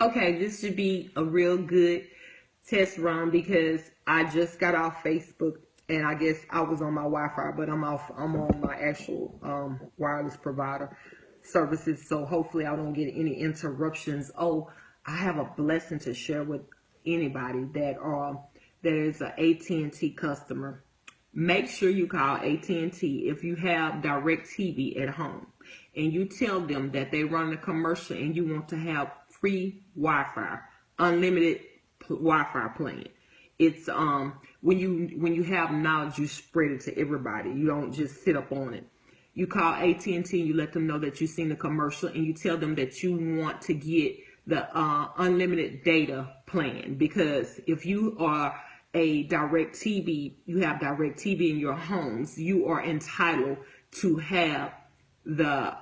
Okay, this should be a real good test run because I just got off Facebook and I guess I was on my Wi-Fi, but I'm on my actual wireless provider services. So hopefully I don't get any interruptions. Oh, I have a blessing to share with anybody that is an AT&T customer. Make sure you call AT&T if you have direct TV at home and you tell them that they run a commercial and you want to have free Wi-Fi, unlimited Wi-Fi plan. It's when you have knowledge, you spread it to everybody. You don't just sit up on it. You call AT&T, you let them know that you've seen the commercial and you tell them that you want to get the unlimited data plan, because if you are a direct TV, you have direct TV in your homes, you are entitled to have the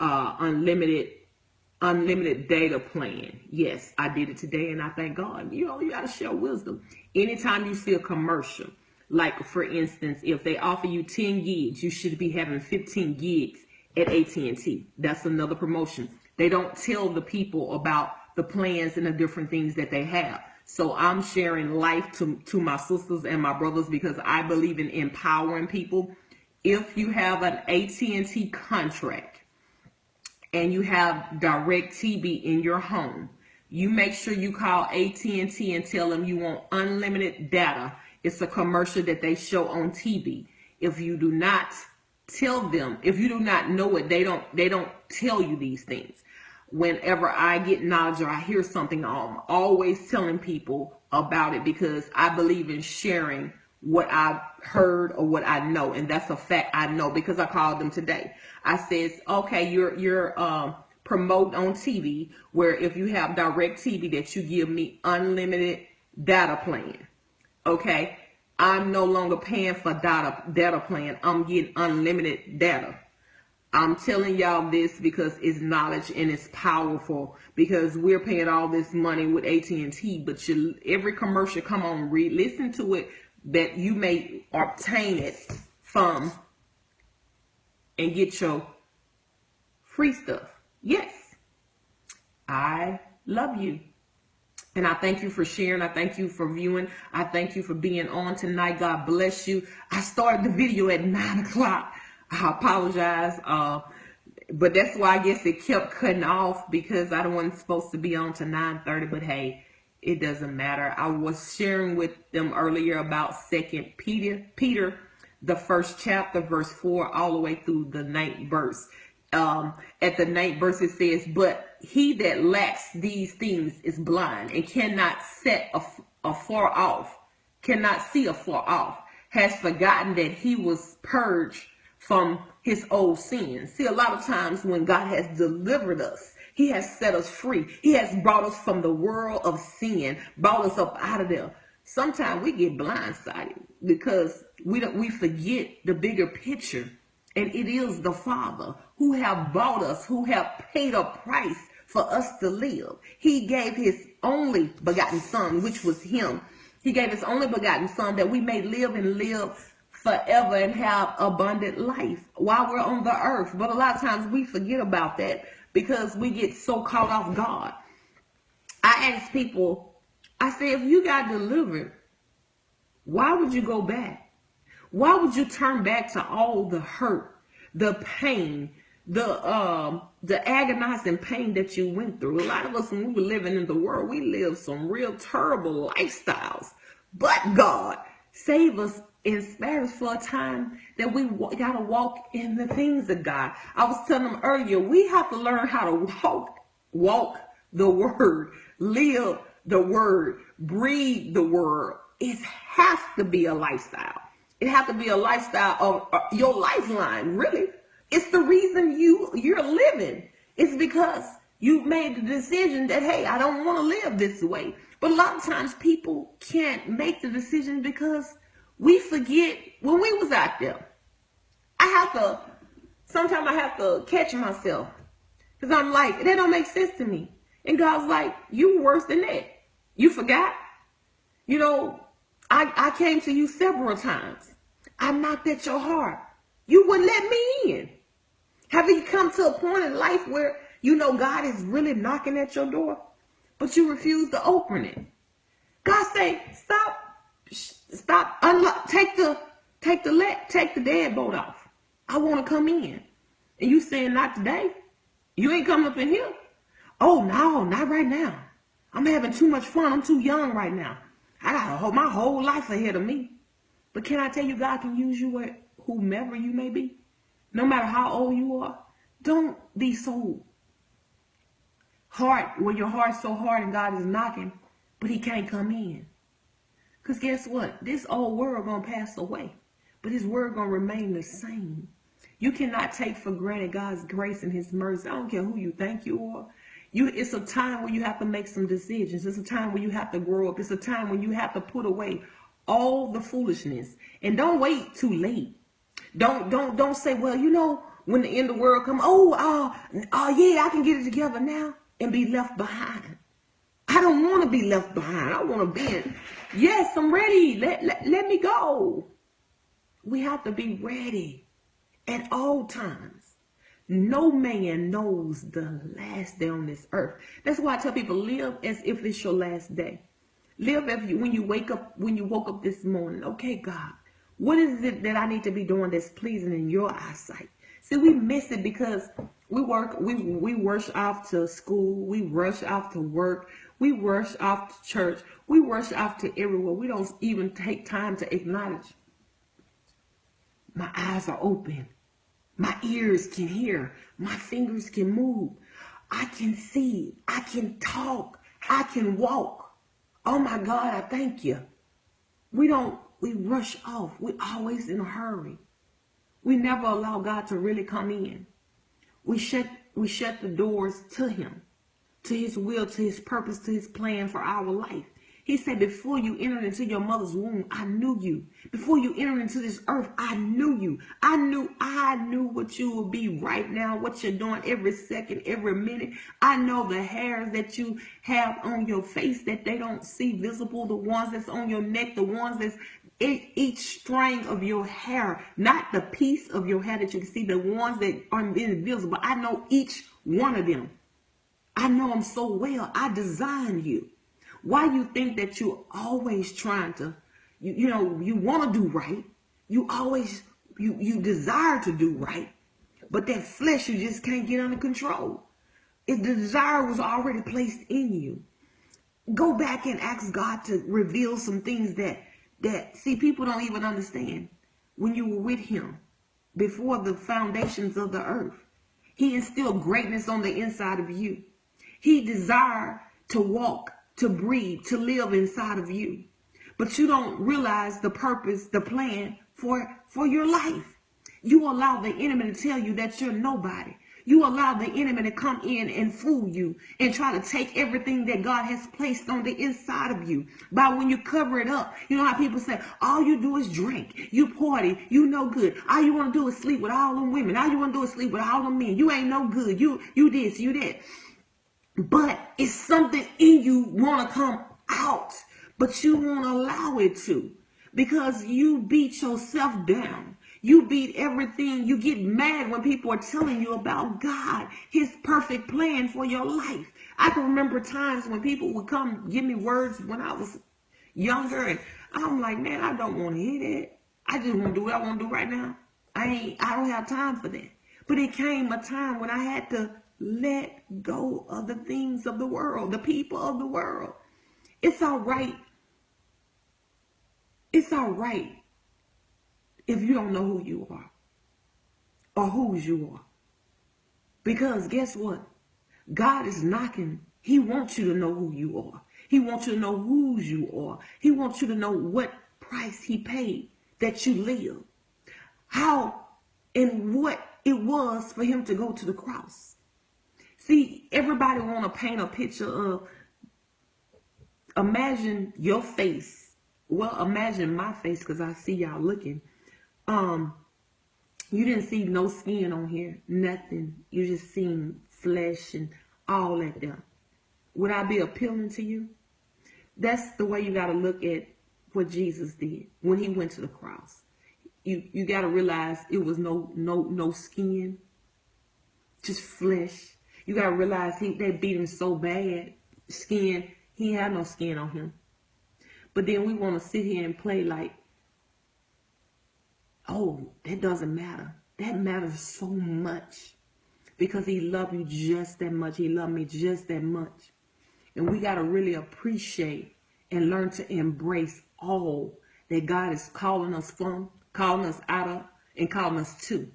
unlimited data plan. Yes, I did it today and I thank God. You got to share wisdom. Anytime you see a commercial, like for instance, if they offer you 10 gigs, you should be having 15 gigs at AT&T. That's another promotion. They don't tell the people about the plans and the different things that they have. So I'm sharing life to my sisters and my brothers because I believe in empowering people. If you have an AT&T contract and you have direct TV in your home, you make sure you call AT&T and tell them you want unlimited data. It's a commercial that they show on TV. If you do not tell them, if you do not know it, they don't tell you these things. Whenever I get knowledge or I hear something, I'm always telling people about it because I believe in sharing what I've heard or what I know, and that's a fact I know because I called them today. I says, okay, you're promote on TV where if you have direct TV that you give me unlimited data plan. Okay, I'm no longer paying for data plan. I'm getting unlimited data. I'm telling y'all this because it's knowledge and it's powerful, because we're paying all this money with AT&T, but every commercial, come on, listen to it, that you may obtain it from and get your free stuff. Yes, I love you. And I thank you for sharing. I thank you for viewing. I thank you for being on tonight. God bless you. I started the video at 9 o'clock. I apologize. But that's why I guess it kept cutting off because I wasn't supposed to be on to 9:30. But hey, it doesn't matter. I was sharing with them earlier about 2 Peter, the first chapter, verse 4, all the way through the 9th verse. At the 9th verse it says, but he that lacks these things is blind and cannot see afar off, has forgotten that he was purged from his old sins. See, a lot of times when God has delivered us, he has set us free. He has brought us from the world of sin, brought us up out of there. Sometimes we get blindsided because we forget the bigger picture. And it is the Father who have bought us, who have paid a price for us to live. He gave his only begotten Son, which was him. He gave his only begotten Son that we may live and live forever and have abundant life while we're on the earth. But a lot of times we forget about that because we get so caught off guard. I ask people, I say, if you got delivered, why would you go back? Why would you turn back to all the hurt, the pain, the agonizing pain that you went through? A lot of us, when we were living in the world, we lived some real terrible lifestyles. But God saved us and spared us for a time that we got to walk in the things of God. I was telling them earlier, we have to learn how to walk the word, live the word, breathe the word. It has to be a lifestyle. It has to be a lifestyle of your lifeline, really. It's the reason you're living. It's because you made the decision that, hey, I don't want to live this way. But a lot of times people can't make the decision because we forget when we was out there. Sometimes I have to catch myself because I'm like, that don't make sense to me. And God's like, you were worse than that. You forgot? You know, I came to you several times. I knocked at your heart. You wouldn't let me in. Have you come to a point in life where you know God is really knocking at your door? but you refuse to open it. God say, stop, unlock, take the deadbolt off. I want to come in. And you saying not today? You ain't coming up in here. Oh no, not right now. I'm having too much fun. I'm too young right now. I got my whole life ahead of me. But can I tell you, God can use you at whomever you may be, no matter how old you are. Don't be so hard, where your heart's so hard and God is knocking, but he can't come in. Because guess what? This old world going to pass away, but his word going to remain the same. You cannot take for granted God's grace and his mercy. I don't care who you think you are. It's a time where you have to make some decisions. It's a time where you have to grow up. It's a time when you have to put away all the foolishness. And don't wait too late. Don't say, well, you know, when the end of the world comes, yeah, I can get it together now, and be left behind. I don't want to be left behind. I want to be yes, I'm ready. Let me go. We have to be ready at all times. No man knows the last day on this earth. That's why I tell people, live as if it's your last day. Live as when you woke up this morning. Okay, God, what is it that I need to be doing that's pleasing in your eyesight? See, we miss it because we rush off to school, we rush off to work, we rush off to church, we rush off to everywhere. We don't even take time to acknowledge. My eyes are open. My ears can hear. My fingers can move. I can see. I can talk. I can walk. Oh my God, I thank you. We rush off. We're always in a hurry. We never allow God to really come in. We shut the doors to him, to his will, to his purpose, to his plan for our life. He said, before you entered into your mother's womb, I knew you. Before you entered into this earth, I knew you. I knew what you will be right now, what you're doing every second, every minute. I know the hairs that you have on your face that they don't see visible, the ones that's on your neck, the ones that's each string of your hair, not the piece of your hair that you can see, the ones that are invisible. I know each one of them. I know them so well. I designed you. Why you think that you're always trying to, you want to do right. You always, you desire to do right. But that flesh, you just can't get under control. The desire was already placed in you. Go back and ask God to reveal some things that see, people don't even understand. When you were with him before the foundations of the earth, he instilled greatness on the inside of you. He desired to walk, to breathe, to live inside of you. But you don't realize the purpose, the plan for your life. You allow the enemy to tell you that you're nobody. You allow the enemy to come in and fool you and try to take everything that God has placed on the inside of you. But when you cover it up, you know how people say, all you do is drink, you party, you no good. All you want to do is sleep with all them women. All you want to do is sleep with all them men. You ain't no good. You this, you that. But it's something in you want to come out, but you won't allow it to, because you beat yourself down. You beat everything. You get mad when people are telling you about God, his perfect plan for your life. I can remember times when people would come give me words when I was younger, and I'm like, man, I don't want to hear that. I just want to do what I want to do right now. I don't have time for that. But it came a time when I had to let go of the things of the world, the people of the world. It's all right. It's all right if you don't know who you are or whose you are. Because guess what? God is knocking. He wants you to know who you are. He wants you to know whose you are. He wants you to know what price he paid that you live. How and what it was for him to go to the cross. See, everybody want to paint a picture of, imagine your face. Well, imagine my face, because I see y'all looking. You didn't see no skin on here, nothing. You just seen flesh and all that there. Would I be appealing to you? That's the way you got to look at what Jesus did when he went to the cross. You got to realize it was no skin, just flesh. You got to realize they beat him so bad skin. He had no skin on him. But then we want to sit here and play like, oh, that doesn't matter. That matters so much. Because he loved you just that much. He loved me just that much. And we got to really appreciate and learn to embrace all that God is calling us from, calling us out of, and calling us to.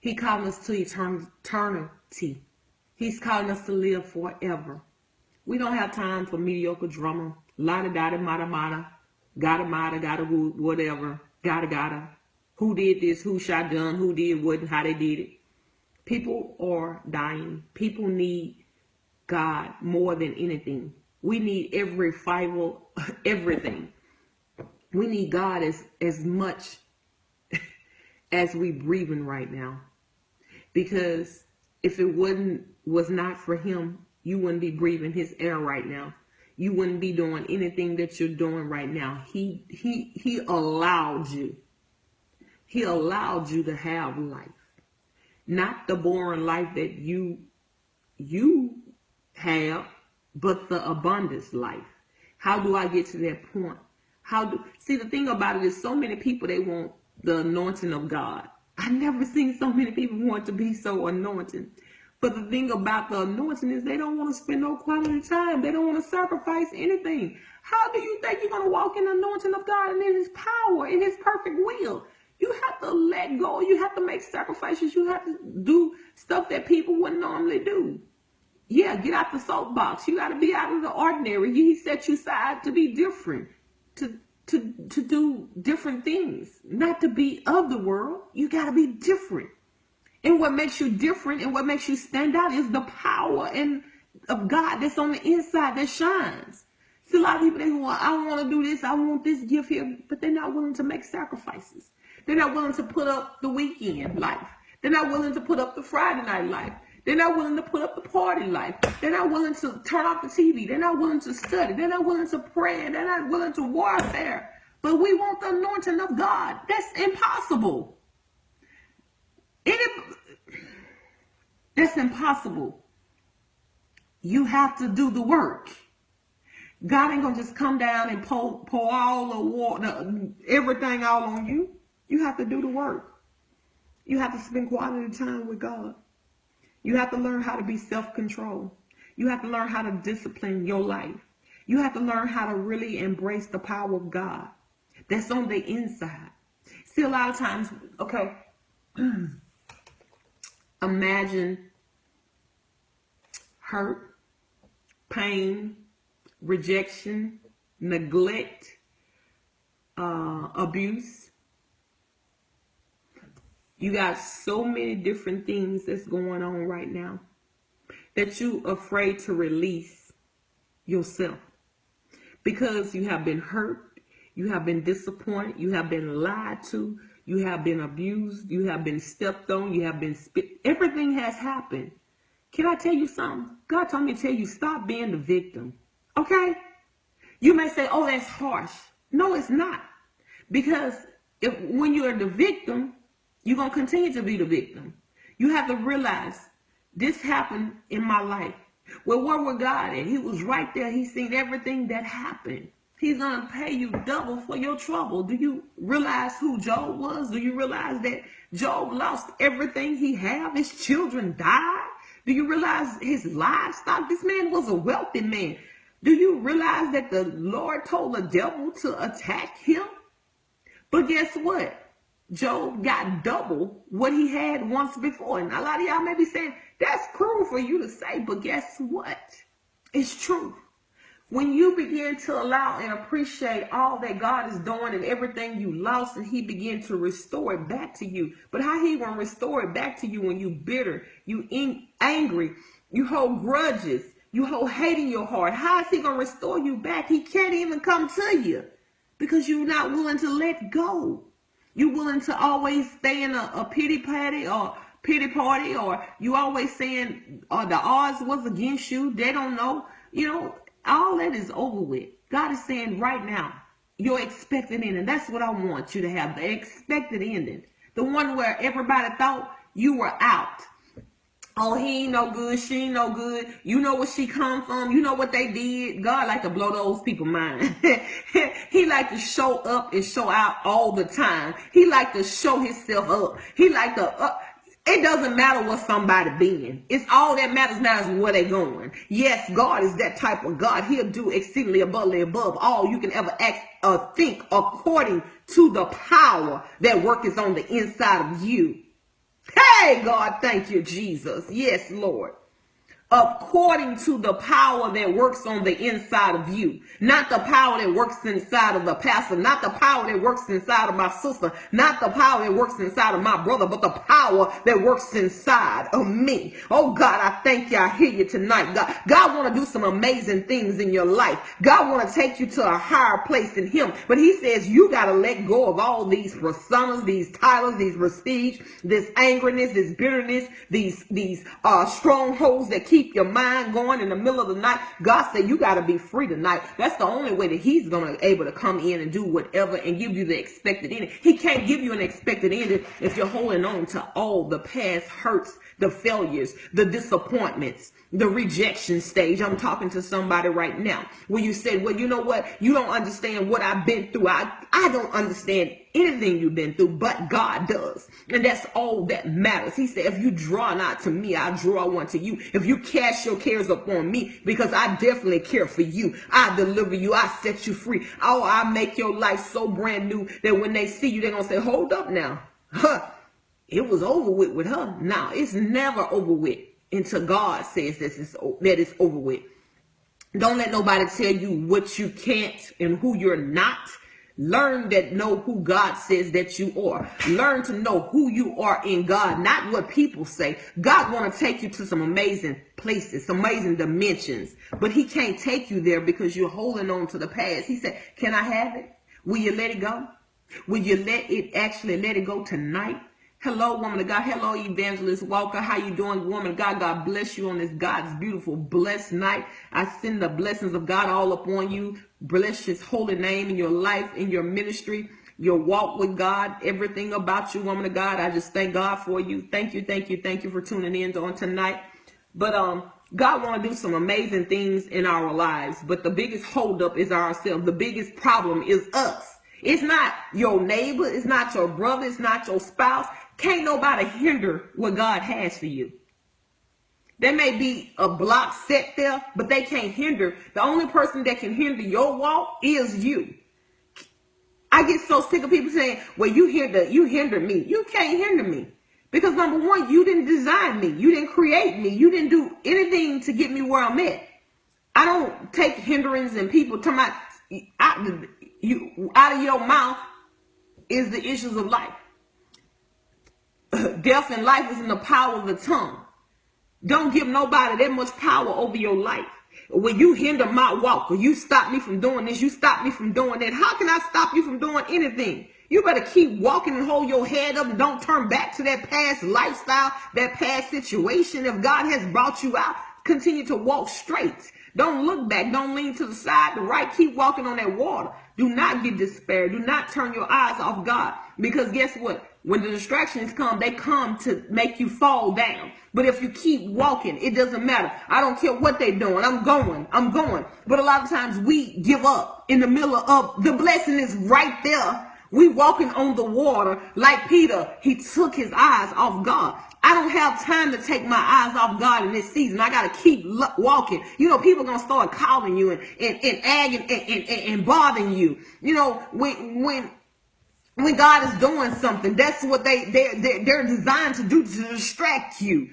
He calling us to eternity. He's calling us to live forever. We don't have time for mediocre drama. La-da-da-da, mada-mada, gotta-mada, gotta-woo, whatever, gotta-gotta. Who did this, who shot done, who did what, and how they did it. People are dying. People need God more than anything. We need every fiber, everything. We need God as much as we breathing right now. Because if it was not for him, you wouldn't be breathing his air right now. You wouldn't be doing anything that you're doing right now. He allowed you. He allowed you to have life. Not the boring life that you have, but the abundance life. How do I get to that point? See, the thing about it is so many people, they want the anointing of God. I never seen so many people want to be so anointed. But the thing about the anointing is they don't want to spend no quality time. They don't want to sacrifice anything. How do you think you're going to walk in the anointing of God and in his power, in his perfect will? You have to let go. You have to make sacrifices. You have to do stuff that people wouldn't normally do. Yeah, get out the soapbox. You got to be out of the ordinary. He set you aside to be different, to do different things, not to be of the world. You got to be different. And what makes you different and what makes you stand out is the power of God that's on the inside that shines. See, a lot of people, they go, I want to do this. I want this gift here, but they're not willing to make sacrifices. They're not willing to put up the weekend life. They're not willing to put up the Friday night life. They're not willing to put up the party life. They're not willing to turn off the TV. They're not willing to study. They're not willing to pray. They're not willing to warfare. But we want the anointing of God. That's impossible. That's impossible. You have to do the work. God ain't going to just come down and pour all the water, everything all on you. You have to do the work. You have to spend quality time with God. You have to learn how to be self-control. You have to learn how to discipline your life. You have to learn how to really embrace the power of God that's on the inside. See, a lot of times, okay, imagine hurt, pain, rejection, neglect, abuse. You got so many different things that's going on right now that you're afraid to release yourself because you have been hurt, you have been disappointed, you have been lied to, you have been abused, you have been stepped on, you have been spit. Everything has happened. Can I tell you something? God told me to tell you, stop being the victim. Okay? You may say, oh, that's harsh. No, it's not. Because when you're the victim, you're going to continue to be the victim. You have to realize this happened in my life. Well, where was God at? He was right there. He seen everything that happened. He's going to pay you double for your trouble. Do you realize who Job was? Do you realize that Job lost everything he had? His children died. Do you realize his livestock? This man was a wealthy man. Do you realize that the Lord told the devil to attack him? But guess what? Job got double what he had once before. And a lot of y'all may be saying, that's cruel for you to say, but guess what? It's truth. When you begin to allow and appreciate all that God is doing and everything you lost, and he began to restore it back to you. But how he gonna restore it back to you when you bitter, you angry, you hold grudges, you hold hate in your heart? How is he gonna restore you back? He can't even come to you because you're not willing to let go. You're willing to always stay in a pity party, or you always saying the odds was against you. They don't know. You know, all that is over with. God is saying right now, your expected ending. That's what I want you to have, the expected ending. The one where everybody thought you were out. Oh, he ain't no good. She ain't no good. You know where she come from. You know what they did. God like to blow those people mind. He like to show up and show out all the time. He like to show himself up. He like to it doesn't matter what somebody being. It's all that matters now is where they going. Yes, God is that type of God. He'll do exceedingly above all you can ever ask or think according to the power that worketh on the inside of you. Hey, God, thank you, Jesus. Yes, Lord. According to the power that works on the inside of you, not the power that works inside of the pastor, not the power that works inside of my sister, not the power that works inside of my brother, but the power that works inside of me. Oh God, I thank you. I hear you tonight. God want to do some amazing things in your life. God want to take you to a higher place in him, but he says you got to let go of all these personas, these titles, these prestige, this angerness, this bitterness, these strongholds that keep your mind going in the middle of the night. God said you got to be free tonight. That's the only way that he's going to able to come in and do whatever and give you the expected ending. He can't give you an expected ending if you're holding on to all the past hurts, the failures, the disappointments, the rejection stage. I'm talking to somebody right now where you said, well, you know what? You don't understand what I've been through. I don't understand anything you've been through, but God does. And that's all that matters. He said, if you draw not to me, I draw one to you. If you cast your cares upon me, because I definitely care for you, I deliver you, I set you free. Oh, I make your life so brand new that when they see you, they're going to say, hold up now. Huh? It was over with her. Now, it's never over with until God says that it's over with. Don't let nobody tell you what you can't and who you're not. Learn that know who God says that you are. Learn to know who you are in God, not what people say. God want to take you to some amazing places, some amazing dimensions, but he can't take you there because you're holding on to the past. He said, can I have it? Will you let it go? Will you let it go tonight? Hello, woman of God. Hello, Evangelist Walker. How you doing, woman of God? God bless you on this God's beautiful, blessed night. I send the blessings of God all upon you. Bless his holy name in your life, in your ministry, your walk with God, everything about you, woman of God. I just thank God for you. Thank you, thank you, thank you for tuning in on tonight. But God want to do some amazing things in our lives. But the biggest holdup is ourselves. The biggest problem is us. It's not your neighbor. It's not your brother. It's not your spouse. Can't nobody hinder what God has for you. There may be a block set there, but they can't hinder. The only person that can hinder your walk is you. I get so sick of people saying, well, you hinder me. You can't hinder me. Because number one, you didn't design me. You didn't create me. You didn't do anything to get me where I'm at. I don't take hindrance and people talking about out of your mouth is the issues of life. Death and life is in the power of the tongue. Don't give nobody that much power over your life. When you hinder my walk, or you stop me from doing this, you stop me from doing that. How can I stop you from doing anything? You better keep walking and hold your head up and don't turn back to that past lifestyle, that past situation. If God has brought you out, continue to walk straight. Don't look back. Don't lean to the side, the right. Keep walking on that water. Do not get despair. Do not turn your eyes off God. Because guess what? When the distractions come, they come to make you fall down. But if you keep walking, it doesn't matter. I don't care what they're doing. I'm going. But a lot of times we give up in the middle of the blessing is right there. We walking on the water like Peter. He took his eyes off God. I don't have time to take my eyes off God in this season. I got to keep walking. You know, people are going to start calling you and agging and bothering you. You know, when God is doing something, that's what they're designed to do, to distract you.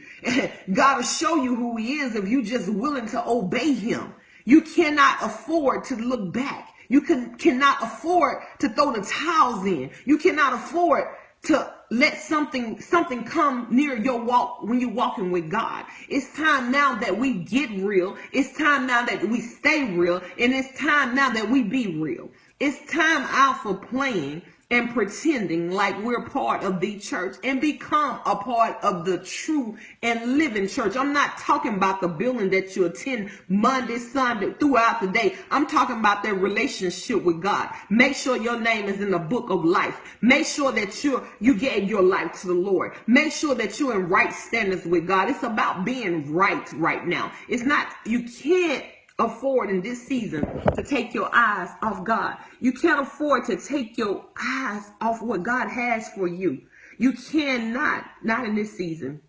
God will show you who he is if you just willing to obey him. You cannot afford to look back. You cannot afford to throw the towels in. You cannot afford to let something come near your walk when you're walking with God. It's time now that we get real. It's time now that we stay real. And it's time now that we be real. It's time out for playing and pretending like we're part of the church and become a part of the true and living church. I'm not talking about the building that you attend Monday, Sunday, throughout the day. I'm talking about their relationship with God. Make sure your name is in the book of life. Make sure that you gave your life to the Lord. Make sure that you're in right standards with God. It's about being right now. It's not, you can't afford in this season to take your eyes off God. You can't afford to take your eyes off what God has for you. You cannot, not in this season.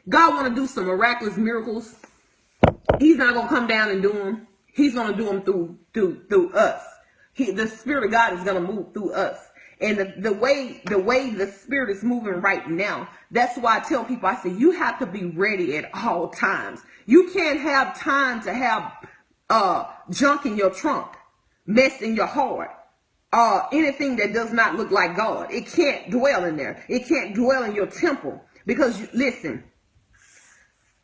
God want to do some miraculous miracles. He's not going to come down and do them. He's going to do them through us. The Spirit of God is going to move through us. And the way the Spirit is moving right now, that's why I tell people, I say, you have to be ready at all times. You can't have time to have junk in your trunk, mess in your heart, anything that does not look like God. It can't dwell in there. It can't dwell in your temple. Because, listen,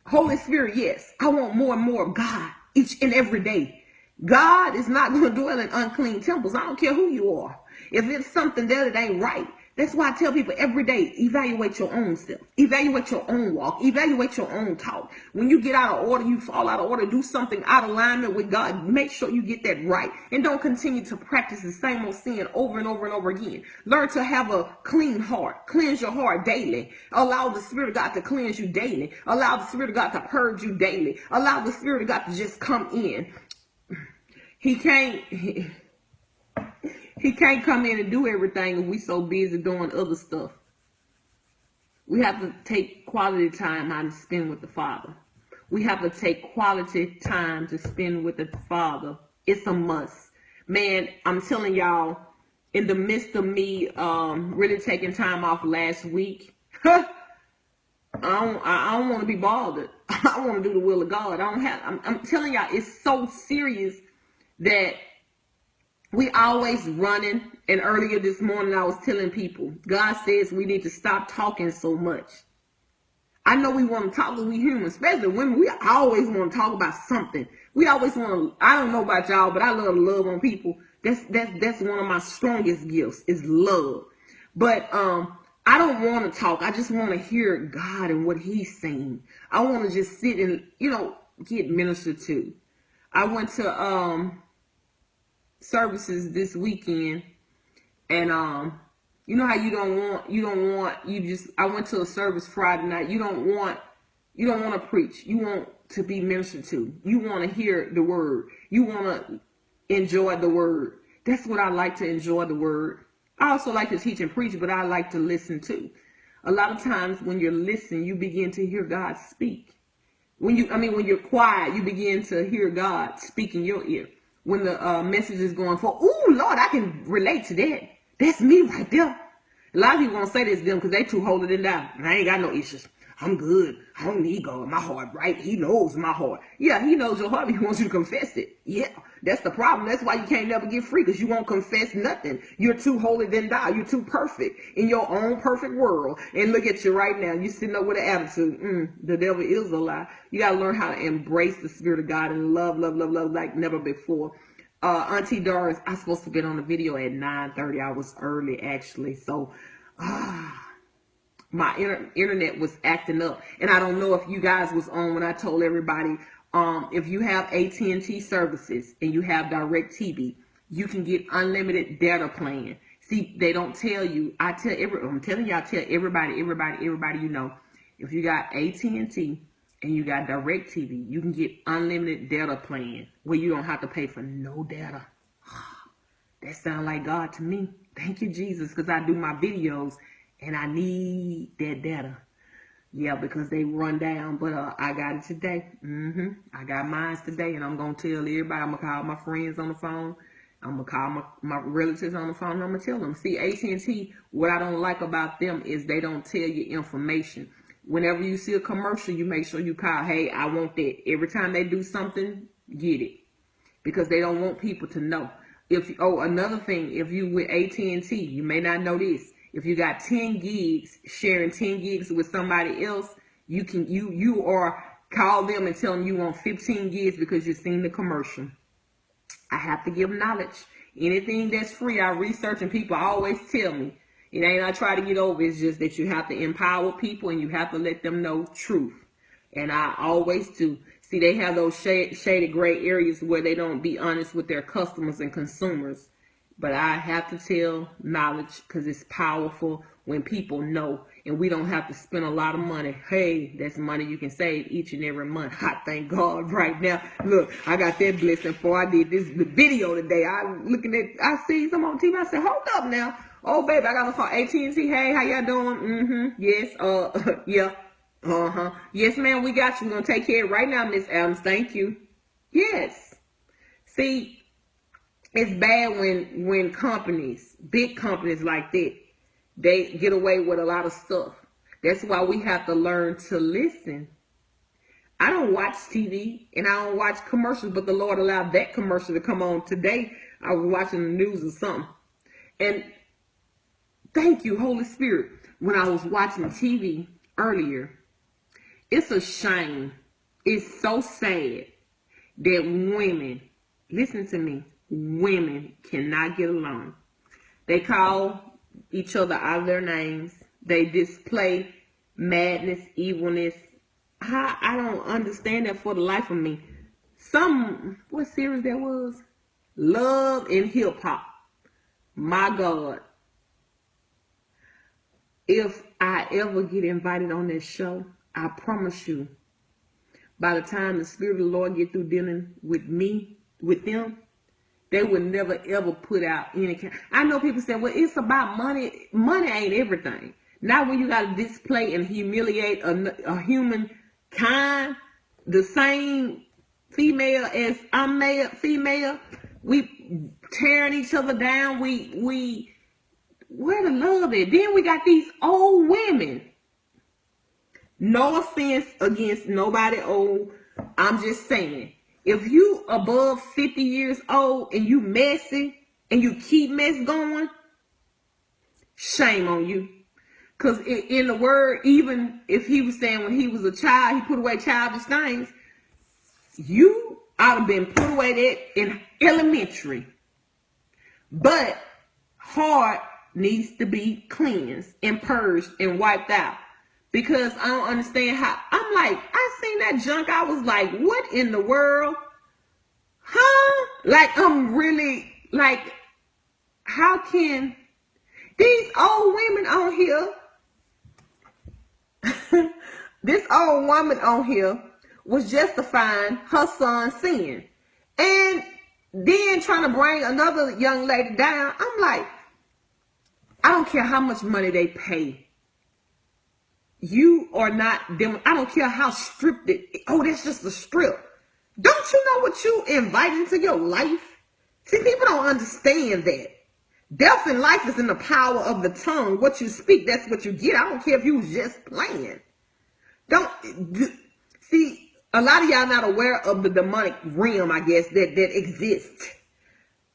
Holy Spirit, yes, I want more and more of God each and every day. God is not going to dwell in unclean temples. I don't care who you are. If it's something there that ain't right, that's why I tell people every day, evaluate your own self. Evaluate your own walk. Evaluate your own talk. When you get out of order, you fall out of order, do something out of alignment with God, make sure you get that right. And don't continue to practice the same old sin over and over and over again. Learn to have a clean heart. Cleanse your heart daily. Allow the Spirit of God to cleanse you daily. Allow the Spirit of God to purge you daily. Allow the Spirit of God to just come in. He can't come in and do everything if we so busy doing other stuff. We have to take quality time out to spend with the Father. We have to take quality time to spend with the Father. It's a must. Man, I'm telling y'all, in the midst of me really taking time off last week, I don't want to be bothered. I want to do the will of God. I'm telling y'all, it's so serious that we always running. And earlier this morning, I was telling people, God says we need to stop talking so much. I know we want to talk, but we humans, especially women, we always want to talk about something. We always want to, I don't know about y'all, but I love to love on people. That's one of my strongest gifts is love. But I don't want to talk. I just want to hear God and what he's saying. I want to just sit and, get ministered to. I went to services this weekend, and you know how I went to a service Friday night. You don't want to preach. You want to be ministered to. You want to hear the word. You want to enjoy the word. That's what I like, to enjoy the word. I also like to teach and preach, but I like to listen too. A lot of times when you're listening, you begin to hear God speak. When you're quiet, you begin to hear God speak in your ear. When the message is going forth, ooh, Lord, I can relate to that. That's me right there. A lot of people won't say this to them because they too holy than thou. And I ain't got no issues. I'm good. I don't need God. My heart, right? He knows my heart. Yeah, he knows your heart, but he wants you to confess it. Yeah, that's the problem. That's why you can't never get free, because you won't confess nothing. You're too holy than thou. You're too perfect in your own perfect world. And look at you right now. You're sitting up with an attitude. The devil is a lie. You got to learn how to embrace the Spirit of God and love like never before. Auntie Doris, I was supposed to get on the video at 9:30. I was early, actually. So, my internet was acting up, and I don't know if you guys was on when I told everybody, if you have AT&T services and you have DirecTV, you can get unlimited data plan. See, they don't tell you. I'm telling y'all, tell everybody you know, if you got AT&T and you got DirecTV, you can get unlimited data plan where you don't have to pay for no data. That sounds like God to me. Thank you, Jesus, because I do my videos and I need that data. Yeah, because they run down, but I got it today. I got mine today, and I'm going to tell everybody. I'm going to call my friends on the phone. I'm going to call my relatives on the phone, and I'm going to tell them. See, AT&T, what I don't like about them is they don't tell you information. Whenever you see a commercial, you make sure you call, hey, I want that. Every time they do something, get it. Because they don't want people to know. Another thing, if you with AT&T, you may not know this. If you got 10 gigs, sharing 10 gigs with somebody else, you call them and tell them you want 15 gigs because you've seen the commercial. I have to give knowledge. Anything that's free, I research, and people always tell me. It ain't I try to get over. It's just that you have to empower people and you have to let them know truth. And I always do. See, they have those shaded gray areas where they don't be honest with their customers and consumers. But I have to tell knowledge because it's powerful when people know, and we don't have to spend a lot of money. Hey, that's money you can save each and every month. I thank God right now. Look, I got that blessing before I did this video today. I see some on TV. I said, hold up now. Oh, baby, I got a call AT&T. Hey, how y'all doing? Yes. Yeah. Yes, ma'am, we got you. We're going to take care of it right now, Miss Adams. Thank you. Yes. See, it's bad when companies, big companies like that, they get away with a lot of stuff. That's why we have to learn to listen. I don't watch TV and I don't watch commercials, but the Lord allowed that commercial to come on today. I was watching the news or something. And thank you, Holy Spirit. When I was watching TV earlier, it's a shame. It's so sad that women, listen to me, women cannot get along. They call each other out of their names. They display madness, evilness. I don't understand that for the life of me. What series that was? Love and Hip Hop. My God. If I ever get invited on that show, I promise you, by the time the Spirit of the Lord get through dealing with me, with them, they would never ever put out any kind. I know people say, well, it's about money. Money ain't everything. Not when you got to display and humiliate a human kind, the same female as I'm male, female. We tearing each other down. We where the love at? Then we got these old women. No offense against nobody old. I'm just saying, if you above 50 years old and you messy and you keep mess going, shame on you. Because in the word, even if he was saying when he was a child, he put away childish things, you ought to have been put away that in elementary. But heart needs to be cleansed and purged and wiped out. Because I don't understand how. I'm like, I seen that junk. I was like, what in the world? Huh? Like, I'm really, like, how can these old women on here, this old woman on here was justifying her son's sin. And then trying to bring another young lady down. I'm like, I don't care how much money they pay. You are not them. I don't care how stripped it. Oh, that's just a strip. Don't you know what you invite into your life? See, people don't understand that. Death and life is in the power of the tongue. What you speak, that's what you get. I don't care if you was just playing. See, a lot of y'all not aware of the demonic realm, I guess, that exists.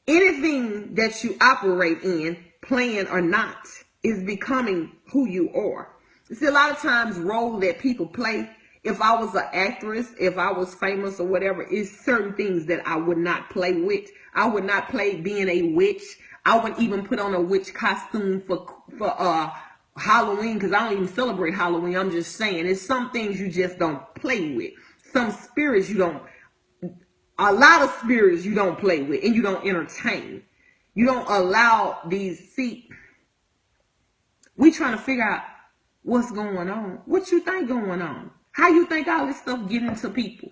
Anything that you operate in, playing or not, is becoming who you are. See, a lot of times role that people play, if I was an actress, if I was famous or whatever, is certain things that I would not play with. I would not play being a witch. I wouldn't even put on a witch costume for Halloween, because I don't even celebrate Halloween. I'm just saying, it's some things you just don't play with. Some spirits a lot of spirits you don't play with and you don't entertain. You don't allow these, see, we trying to figure out what's going on. What you think going on? How you think all this stuff get into people?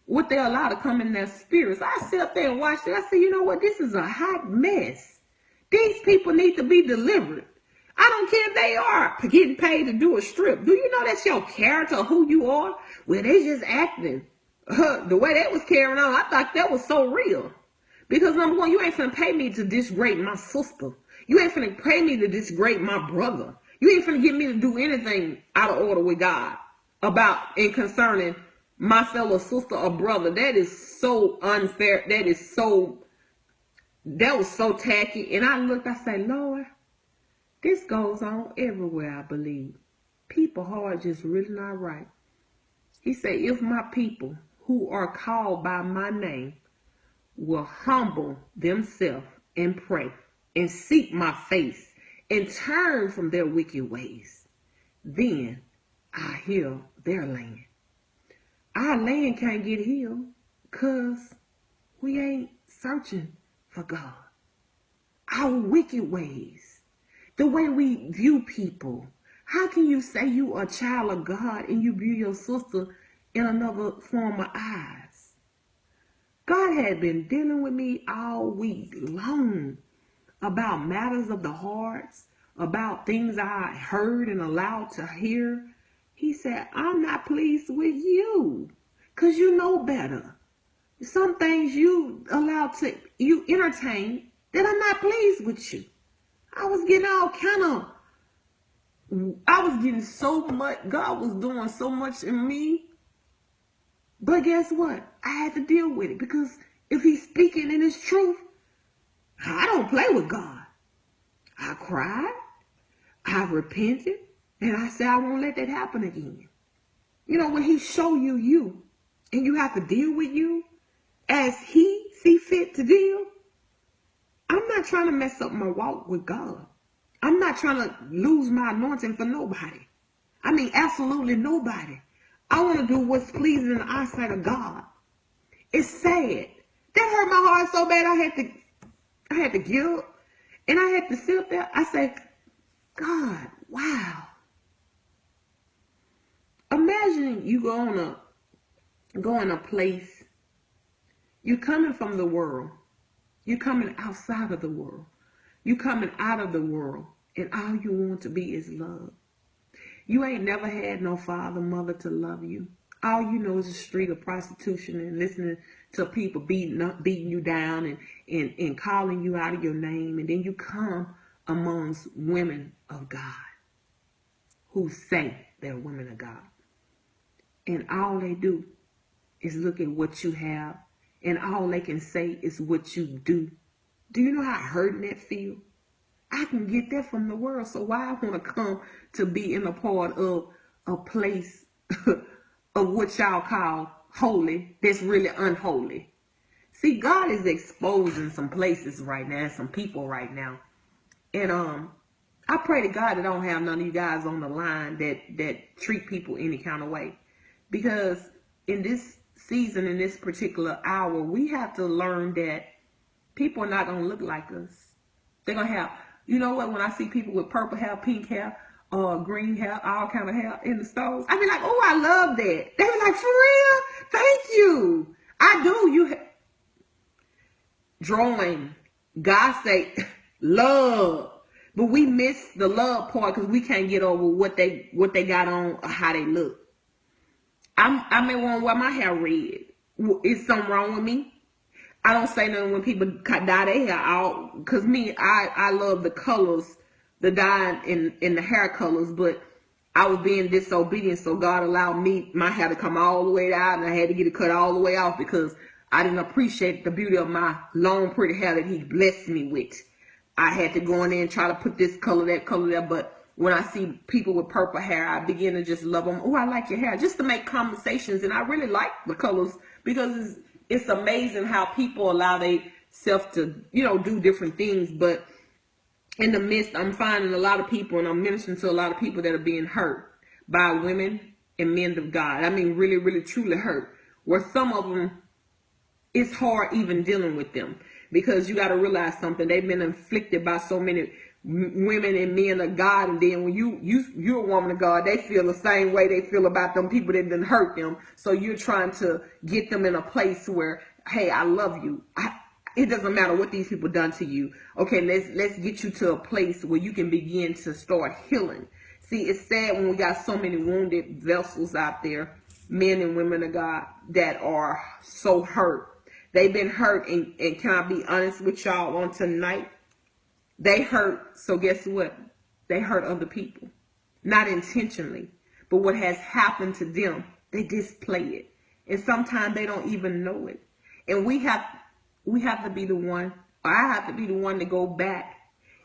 What they allow to come in their spirits? I sit up there and watch it. I say, you know what? This is a hot mess. These people need to be delivered. I don't care if they are getting paid to do a strip. Do you know that's your character, who you are? Well, they just acting. The way that was carrying on, I thought that was so real. Because number one, you ain't finna pay me to disgrade my sister. You ain't finna pay me to disgrade my brother. You ain't finna get me to do anything out of order with God about and concerning my fellow sister or brother. That is so unfair. That was so tacky. And I looked, I said, Lord, this goes on everywhere, I believe. People heart just really not right. He said, if my people who are called by my name will humble themselves and pray and seek my face and turn from their wicked ways, then I heal their land. Our land can't get healed because we ain't searching for God. Our wicked ways, the way we view people. How can you say you are a child of God and you view your sister in another form of eyes? God had been dealing with me all week long about matters of the hearts, about things I heard and allowed to hear. He said, I'm not pleased with you because you know better. Some things you allow to, you entertain, that I'm not pleased with you. I was getting all kind of, I was getting so much, God was doing so much in me. But guess what? I had to deal with it because if he's speaking in his truth, I don't play with God. I cried, I repented, and I said I won't let that happen again. You know, when he show you you, and you have to deal with you as he see fit to deal, I'm not trying to mess up my walk with God. I'm not trying to lose my anointing for nobody. I mean, absolutely nobody. I want to do what's pleasing in the eyesight of God. It's sad. That hurt my heart so bad I had to get up and I had to sit up there. I said, God, wow. Imagine you go in a place. You're coming from the world. You're coming outside of the world. You're coming out of the world. And all you want to be is love. You ain't never had no father, mother to love you. All you know is a street of prostitution and listening to people beating you down and calling you out of your name. And then you come amongst women of God who say they're women of God. And all they do is look at what you have. And all they can say is what you do. Do you know how hurting that feels? I can get that from the world. So why I want to come to be in a part of a place of what y'all call holy that's really unholy. See, God is exposing some places right now, some people right now. And I pray to God that I don't have none of you guys on the line that treat people any kind of way. Because in this season, in this particular hour, we have to learn that people are not going to look like us. They're going to have, you know what, when I see people with purple hair, pink hair, green hair, all kind of hair in the stores, I be like, oh, I love that. They be like, for real? Thank you. I do. Drawing. God say love. But we miss the love part because we can't get over what they got on or how they look. I may want to wear my hair red. Is something wrong with me? I don't say nothing when people dye their hair out, because me, I love the colors, the dye in the hair colors, but I was being disobedient, so God allowed my hair to come all the way out, and I had to get it cut all the way off because I didn't appreciate the beauty of my long, pretty hair that he blessed me with. I had to go in there and try to put this color, that color, there, but when I see people with purple hair, I begin to just love them. Oh, I like your hair, just to make conversations, and I really like the colors because it's amazing how people allow themselves to, do different things. But in the midst, I'm finding a lot of people, and I'm ministering to a lot of people that are being hurt by women and men of God. I mean, really, really, truly hurt. Where some of them, it's hard even dealing with them because you got to realize something. They've been inflicted by so many women and men of God, and then when you're a woman of God, they feel the same way they feel about them people that didn't hurt them. So you're trying to get them in a place where, hey, I love you. It doesn't matter what these people done to you. Okay, let's get you to a place where you can begin to start healing. See, it's sad when we got so many wounded vessels out there, men and women of God, that are so hurt. They've been hurt, and can I be honest with y'all on tonight? They hurt, so guess what? They hurt other people. Not intentionally, but what has happened to them, they display it. And sometimes they don't even know it. And we have to be the one, or I have to be the one to go back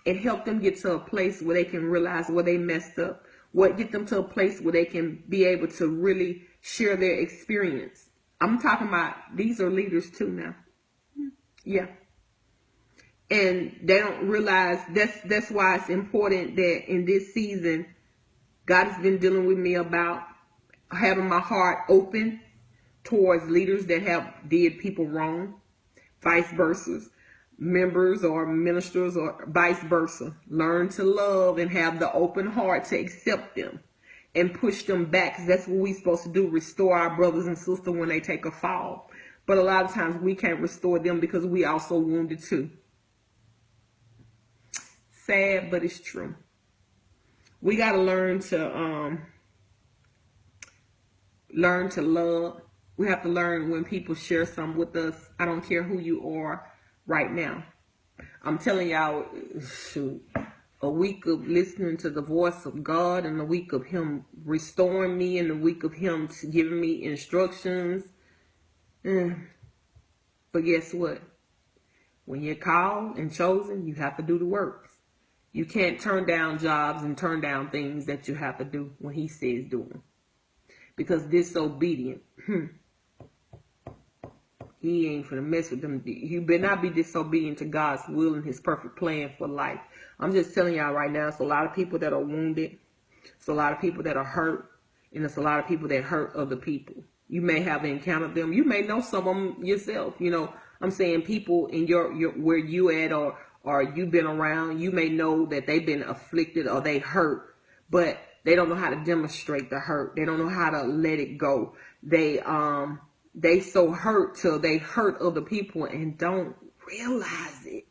and help them get to a place where they can realize where they messed up. Get them to a place where they can be able to really share their experience. I'm talking about, these are leaders too now. Yeah. And they don't realize that's why it's important that in this season, God has been dealing with me about having my heart open towards leaders that have did people wrong, vice versa, members or ministers or vice versa. Learn to love and have the open heart to accept them and push them back, because that's what we're supposed to do, restore our brothers and sisters when they take a fall. But a lot of times we can't restore them because we also wounded too. Sad, but it's true. We got to learn to love. We have to learn when people share something with us. I don't care who you are right now. I'm telling y'all, shoot, a week of listening to the voice of God, and a week of Him restoring me, and a week of Him giving me instructions. But guess what? When you're called and chosen, you have to do the work. You can't turn down jobs and turn down things that you have to do when He says do them. Because disobedient, He ain't finna mess with them. You better not be disobedient to God's will and His perfect plan for life. I'm just telling y'all right now, it's a lot of people that are wounded. It's a lot of people that are hurt. And it's a lot of people that hurt other people. You may have encountered them. You may know some of them yourself. You know, I'm saying people in your where you at, or you've been around, you may know that they've been afflicted or they hurt, but they don't know how to demonstrate the hurt. They don't know how to let it go. They so hurt till they hurt other people and don't realize it.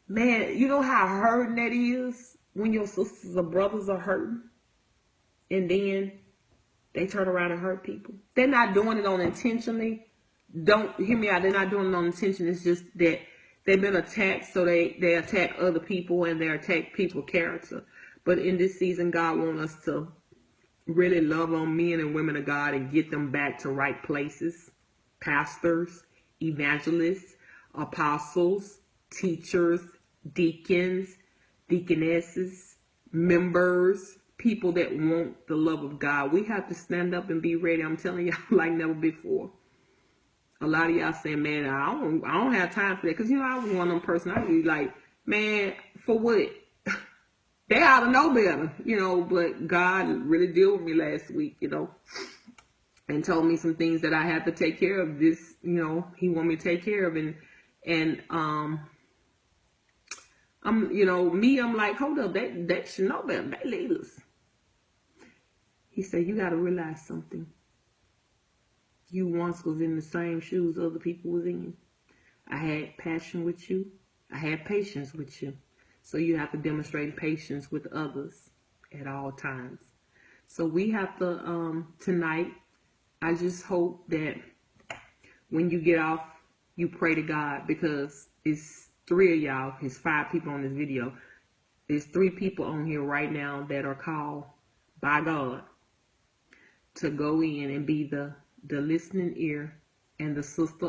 Man, you know how hurting that is when your sisters or brothers are hurting, and then they turn around and hurt people. They're not doing it on intentionally. Don't hear me out. They're not doing it on intention. It's just that they've been attacked, so they attack other people and they attack people's character. But in this season, God wants us to really love on men and women of God and get them back to right places. Pastors, evangelists, apostles, teachers, deacons, deaconesses, members, people that want the love of God. We have to stand up and be ready. I'm telling y'all, like never before. A lot of y'all saying, man, I don't have time for that. Because, you know, I was one of them person. I be like, man, for what? They ought to know better, you know. But God really dealt with me last week, you know, and told me some things that I had to take care of. This, you know, He want me to take care of. And I'm, you know, I'm like, hold up, they should know better. They leaders. He said, you got to realize something. You once was in the same shoes other people was in. I had passion with you. I had patience with you. So you have to demonstrate patience with others at all times. So we have to, tonight, I just hope that when you get off, you pray to God, because it's 3 of y'all. It's 5 people on this video. There's 3 people on here right now that are called by God to go in and be the listening ear and the sister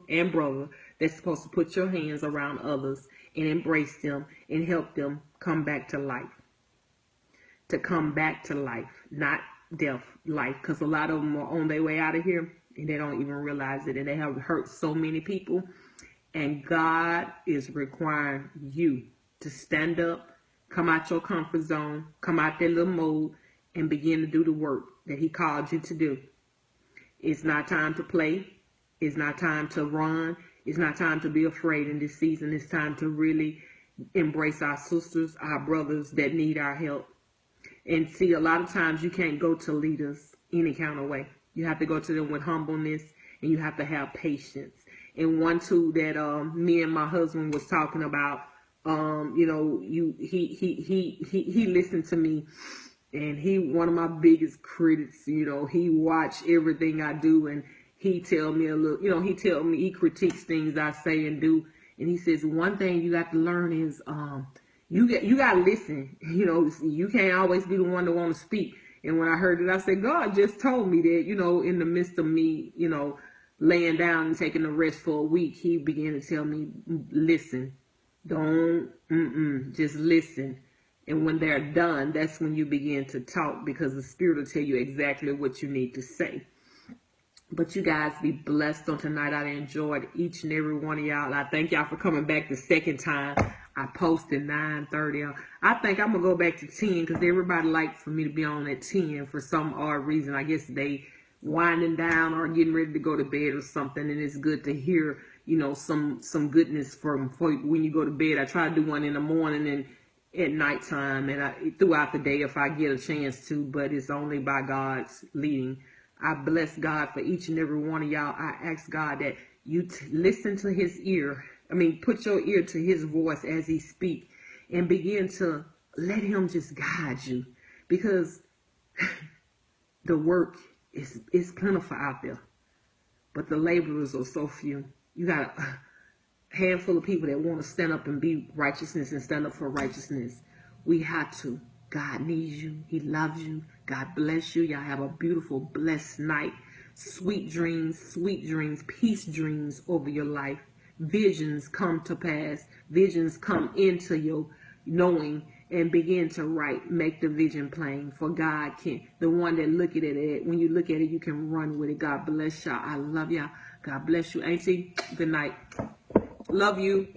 and brother that's supposed to put your hands around others and embrace them and help them come back to life. To come back to life, not death, life. Because a lot of them are on their way out of here and they don't even realize it. And they have hurt so many people. And God is requiring you to stand up, come out your comfort zone, come out that little mode, and begin to do the work that He called you to do. It's not time to play. It's not time to run. It's not time to be afraid in this season. It's time to really embrace our sisters, our brothers that need our help. And see, a lot of times you can't go to leaders any kind of way. You have to go to them with humbleness, and you have to have patience. And one too that me and my husband was talking about, you know, he listened to me. And he one of my biggest critics, you know. He watch everything I do, and he tell me a little, you know, he critiques things I say and do. And he says, one thing you got to learn is you got to listen. You know, you can't always be the one to want to speak. And when I heard it, I said, God just told me that, you know, in the midst of me, you know, laying down and taking a rest for a week, He began to tell me, listen, don't, just listen. And when they're done, that's when you begin to talk, because the Spirit will tell you exactly what you need to say. But you guys be blessed on tonight. I enjoyed each and every one of y'all. I thank y'all for coming back the second time. I posted 9:30. I think I'm going to go back to 10 because everybody liked for me to be on at 10 for some odd reason. I guess they winding down or getting ready to go to bed or something. And it's good to hear, you know, some goodness from for when you go to bed. I try to do one in the morning and at nighttime and throughout the day if I get a chance to, but it's only by God's leading. I bless God for each and every one of y'all. I ask God that you listen to his ear. Put your ear to his voice as he speaks and begin to let him just guide you, because the work is plentiful out there, but the laborers are so few. You got a handful of people that want to stand up and be righteousness and stand up for righteousness. We have to. God needs you. He loves you. God bless you. Y'all have a beautiful, blessed night. Sweet dreams, peace dreams over your life. Visions come to pass. Visions come into your knowing and begin to write. Make the vision plain. For God can, the one that look at it, when you look at it, you can run with it. God bless y'all. I love y'all. God bless you. Auntie, good night. Love you.